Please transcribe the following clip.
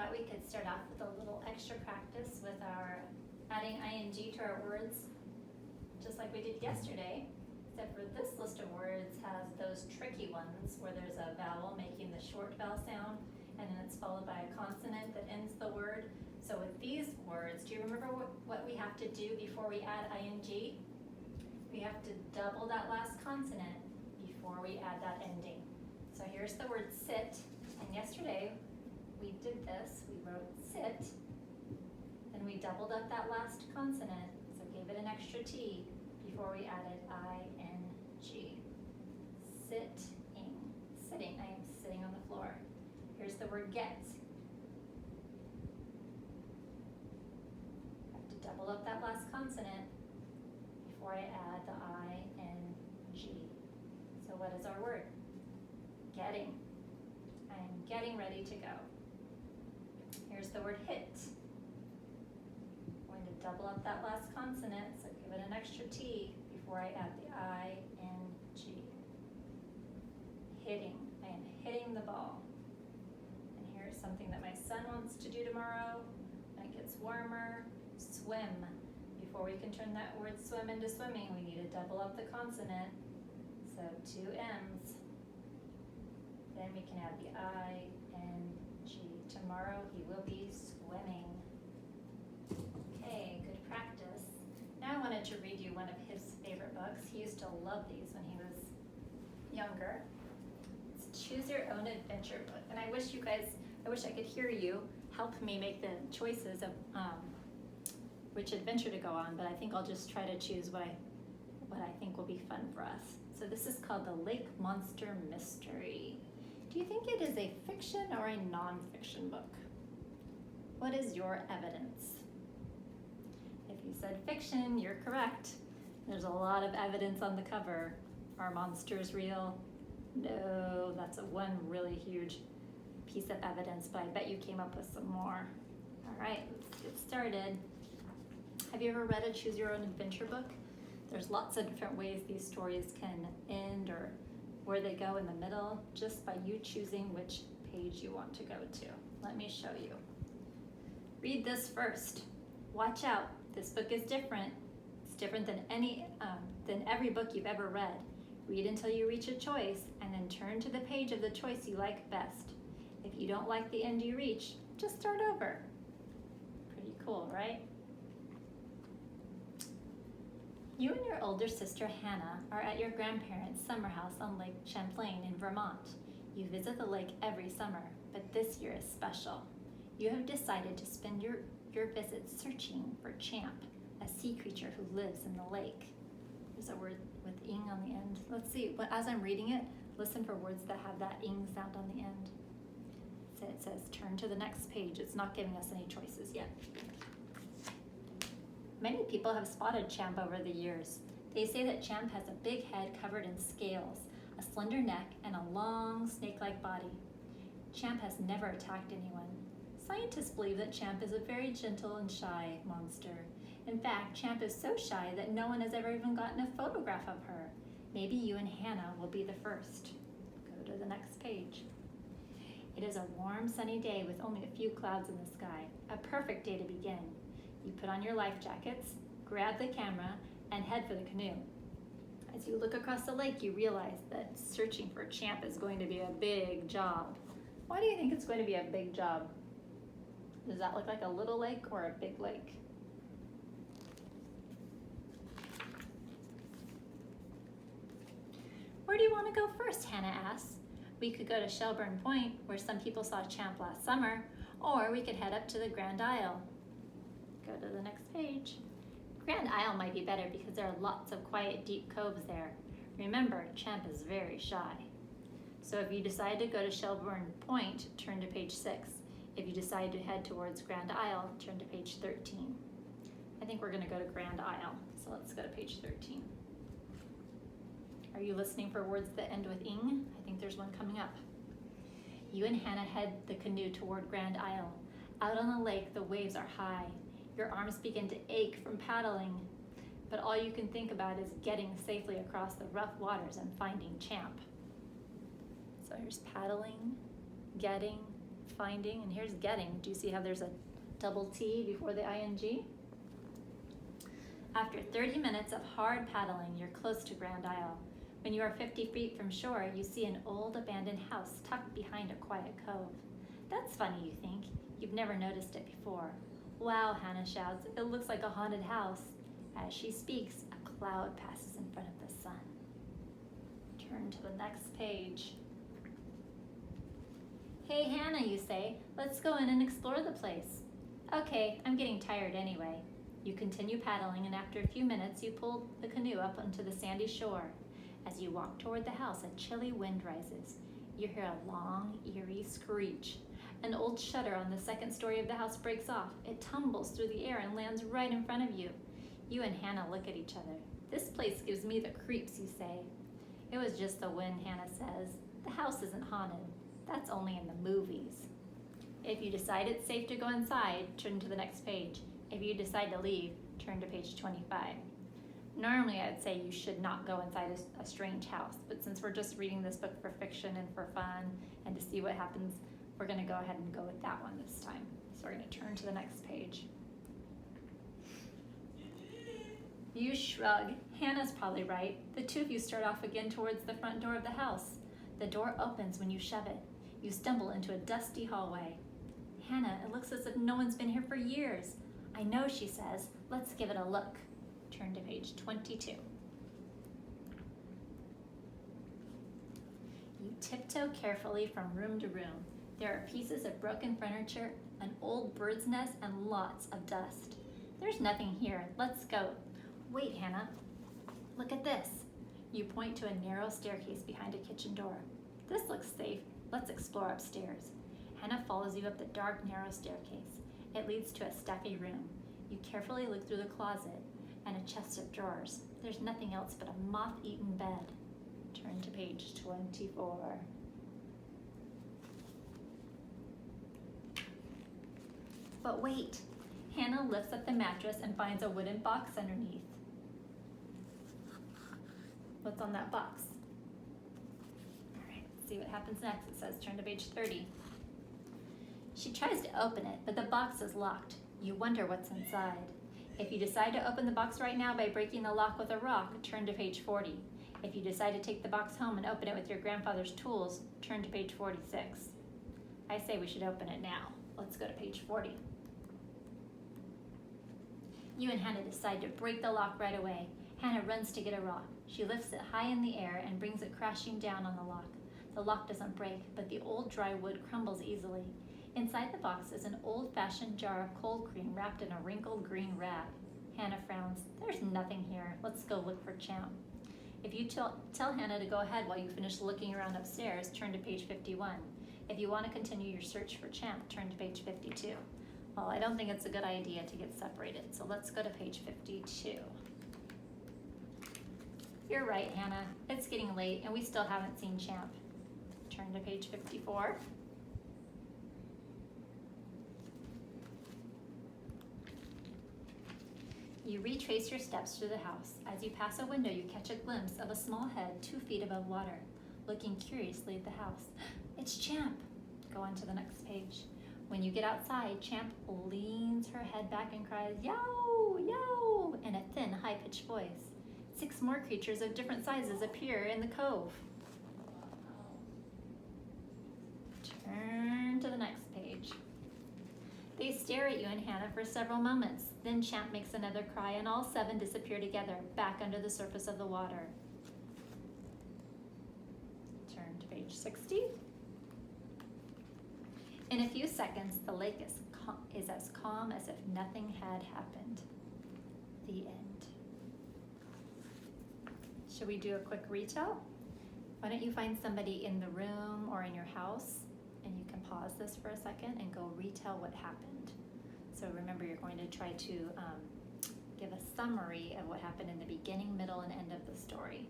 thought we could start off with a little extra practice with our adding ing to our words, just like we did yesterday, except for this list of words has those tricky ones where there's a vowel making the short vowel sound, and then it's followed by a consonant that ends the word. So with these words, do you remember what we have to do before we add ing? We have to double that last consonant before we add that ending. So here's the word sit, and yesterday we did this. We wrote sit, then we doubled up that last consonant, so gave it an extra T before we added ing. Sitting, sitting, I am sitting on the floor. Here's the word get. I have to double up that last consonant before I add the ing. So what is our word? Getting. I am getting ready to go. Here's the word hit. I'm going to double up that last consonant, so give it an extra T before I add the ing. Hitting. I am hitting the ball. And here's something that my son wants to do tomorrow when it gets warmer. Swim. Before we can turn that word swim into swimming, we need to double up the consonant. So 2 M's. Then we can add the ing. Tomorrow he will be swimming. Okay, good practice. Now I wanted to read you one of his favorite books. He used to love these when he was younger. It's Choose Your Own Adventure book. And I wish I could hear you help me make the choices of which adventure to go on, but I think I'll just try to choose what I think will be fun for us. So this is called The Lake Monster Mystery. Do you think it is a fiction or a non-fiction book? What is your evidence? If you said fiction, you're correct. There's a lot of evidence on the cover. Are monsters real? No, that's one really huge piece of evidence, but I bet you came up with some more. All right, let's get started. Have you ever read a Choose Your Own Adventure book? There's lots of different ways these stories can end or where they go in the middle, just by you choosing which page you want to go to. Let me show you. Read this first. Watch out, this book is different. It's different than every book you've ever read. Read until you reach a choice, and then turn to the page of the choice you like best. If you don't like the end you reach, just start over. Pretty cool, right? You and your older sister Hannah are at your grandparents' summer house on Lake Champlain in Vermont. You visit the lake every summer, but this year is special. You have decided to spend your visit searching for Champ, a sea creature who lives in the lake. There's a word with ing on the end. Let's see, as I'm reading it, listen for words that have that ing sound on the end. So it says, turn to the next page. It's not giving us any choices yet. Many people have spotted Champ over the years. They say that Champ has a big head covered in scales, a slender neck, and a long snake-like body. Champ has never attacked anyone. Scientists believe that Champ is a very gentle and shy monster. In fact, Champ is so shy that no one has ever even gotten a photograph of her. Maybe you and Hannah will be the first. Go to the next page. It is a warm, sunny day with only a few clouds in the sky. A perfect day to begin. You put on your life jackets, grab the camera, and head for the canoe. As you look across the lake, you realize that searching for Champ is going to be a big job. Why do you think it's going to be a big job? Does that look like a little lake or a big lake? Where do you want to go first? Hannah asks. We could go to Shelburne Point, where some people saw Champ last summer, or we could head up to the Grand Isle. Go to the next page. Grand Isle might be better because there are lots of quiet, deep coves there. Remember, Champ is very shy. So if you decide to go to Shelburne Point, turn to page 6. If you decide to head towards Grand Isle, turn to page 13. I think we're going to go to Grand Isle, so let's go to page 13. Are you listening for words that end with ing? I think there's one coming up. You and Hannah head the canoe toward Grand Isle. Out on the lake, the waves are high. Your arms begin to ache from paddling, but all you can think about is getting safely across the rough waters and finding Champ. So here's paddling, getting, finding, and here's getting. Do you see how there's a double T before the ing? After 30 minutes of hard paddling, you're close to Grand Isle. When you are 50 feet from shore, you see an old abandoned house tucked behind a quiet cove. That's funny, you think. You've never noticed it before. Wow, Hannah shouts, it looks like a haunted house. As she speaks, a cloud passes in front of the sun. Turn to the next page. Hey, Hannah, you say, let's go in and explore the place. Okay, I'm getting tired anyway. You continue paddling, and after a few minutes, you pull the canoe up onto the sandy shore. As you walk toward the house, a chilly wind rises. You hear a long, eerie screech. An old shutter on the second story of the house breaks off. It tumbles through the air and lands right in front of you. You and Hannah look at each other. This place gives me the creeps, you say. It was just the wind, Hannah says. The house isn't haunted. That's only in the movies. If you decide it's safe to go inside, turn to the next page. If you decide to leave, turn to page 25. Normally, I'd say you should not go inside a strange house, but since we're just reading this book for fiction and for fun and to see what happens, we're going to go ahead and go with that one this time. So we're going to turn to the next page. You shrug. Hannah's probably right. The two of you start off again towards the front door of the house. The door opens when you shove it. You stumble into a dusty hallway. Hannah, it looks as if no one's been here for years. I know, she says. Let's give it a look. Turn to page 22. You tiptoe carefully from room to room. There are pieces of broken furniture, an old bird's nest, and lots of dust. There's nothing here. Let's go. Wait, Hannah. Look at this. You point to a narrow staircase behind a kitchen door. This looks safe. Let's explore upstairs. Hannah follows you up the dark, narrow staircase. It leads to a stuffy room. You carefully look through the closet and a chest of drawers. There's nothing else but a moth-eaten bed. Turn to page 24. But wait, Hannah lifts up the mattress and finds a wooden box underneath. What's on that box? All right, let's see what happens next. It says turn to page 30. She tries to open it, but the box is locked. You wonder what's inside. If you decide to open the box right now by breaking the lock with a rock, turn to page 40. If you decide to take the box home and open it with your grandfather's tools, turn to page 46. I say we should open it now. Let's go to page 40. You and Hannah decide to break the lock right away. Hannah runs to get a rock. She lifts it high in the air and brings it crashing down on the lock. The lock doesn't break, but the old dry wood crumbles easily. Inside the box is an old-fashioned jar of cold cream wrapped in a wrinkled green rag. Hannah frowns. There's nothing here. Let's go look for Champ. If you tell Hannah to go ahead while you finish looking around upstairs, turn to page 51. If you want to continue your search for Champ, turn to page 52. Well, I don't think it's a good idea to get separated, so let's go to page 52. You're right, Hannah. It's getting late, and we still haven't seen Champ. Turn to page 54. You retrace your steps through the house. As you pass a window, you catch a glimpse of a small head 2 feet above water, looking curiously at the house. It's Champ. Go on to the next page. When you get outside, Champ leans her head back and cries, "Yow, yow," in a thin, high-pitched voice. 6 more creatures of different sizes appear in the cove. Turn to the next page. They stare at you and Hannah for several moments. Then Champ makes another cry, and all 7 disappear together, back under the surface of the water. Turn to page 60. In a few seconds, the lake is as calm as if nothing had happened. The end. Should we do a quick retell? Why don't you find somebody in the room or in your house, and you can pause this for a second and go retell what happened. So remember, you're going to try to give a summary of what happened in the beginning, middle, and end of the story.